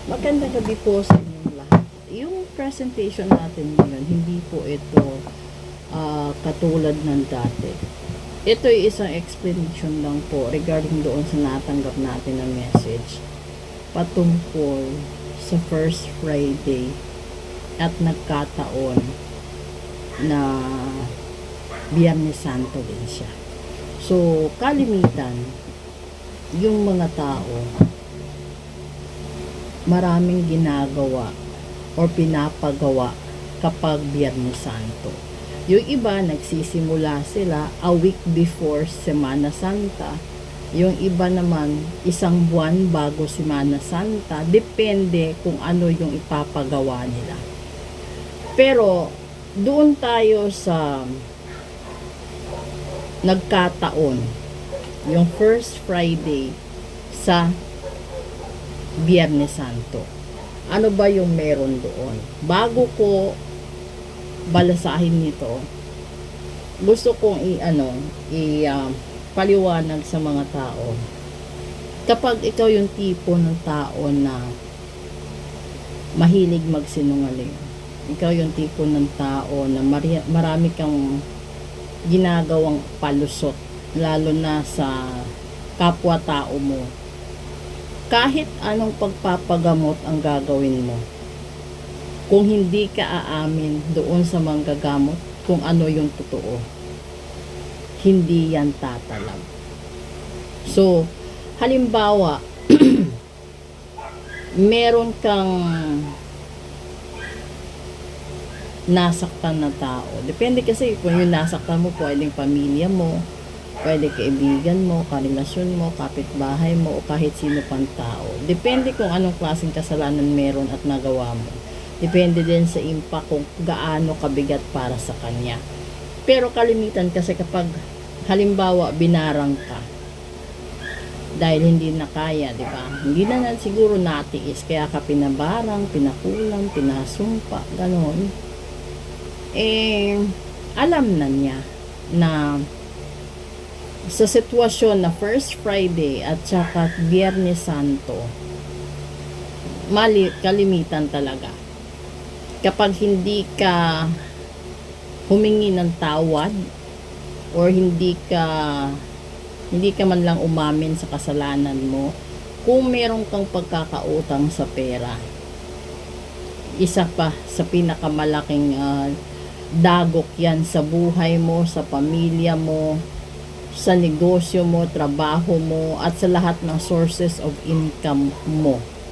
Magandang gabi po sa inyong lahat. Yung presentation natin ngayon, hindi po ito katulad ng dati. Ito ay isang explanation lang po regarding doon sa natanggap natin na message patungkol sa First Friday at nagkataon na Biyernes Santo din siya. So, kalimitan, yung mga tao maraming ginagawa o pinapagawa kapag Biyernes Santo. Yung iba, nagsisimula sila a week before Semana Santa. Yung iba naman, isang buwan bago Semana Santa. Depende kung ano yung ipapagawa nila. Pero, doon tayo sa nagkataon, yung First Friday sa Biyernes Santo. Ano ba yung meron doon? Bago ko balasahin nito, gusto kong paliwanag sa mga tao. Kapag ikaw yung tipo ng tao na mahilig magsinungaling, ikaw yung tipo ng tao na marami kang ginagawang palusot, lalo na sa kapwa-tao mo, kahit anong pagpapagamot ang gagawin mo, kung hindi ka aamin doon sa manggagamot kung ano yung totoo, hindi yan tatalab. So, halimbawa, meron kang nasaktan na tao. Depende kasi kung yung nasaktan mo, pwedeng pamilya mo, pwede kaibigan mo, karelasyon mo, kapitbahay mo, o kahit sino pang tao. Depende kung anong klaseng kasalanan meron at nagawa mo. Depende din sa impact kung gaano kabigat para sa kanya. Pero kalimitan kasi kapag halimbawa binarang ka dahil hindi na kaya, di ba? Hindi na siguro natiis, kaya ka pinabarang, pinakulang, pinasumpa, ganon. Alam na niya na sa sitwasyon na First Friday at saka Biyernes Santo, kalimitan talaga. Kapag hindi ka humingi ng tawad or hindi ka man lang umamin sa kasalanan mo, kung meron kang pagkakautang sa pera, isa pa sa pinakamalaking dagok yan sa buhay mo, sa pamilya mo, sa negosyo mo, trabaho mo, at sa lahat ng sources of income mo.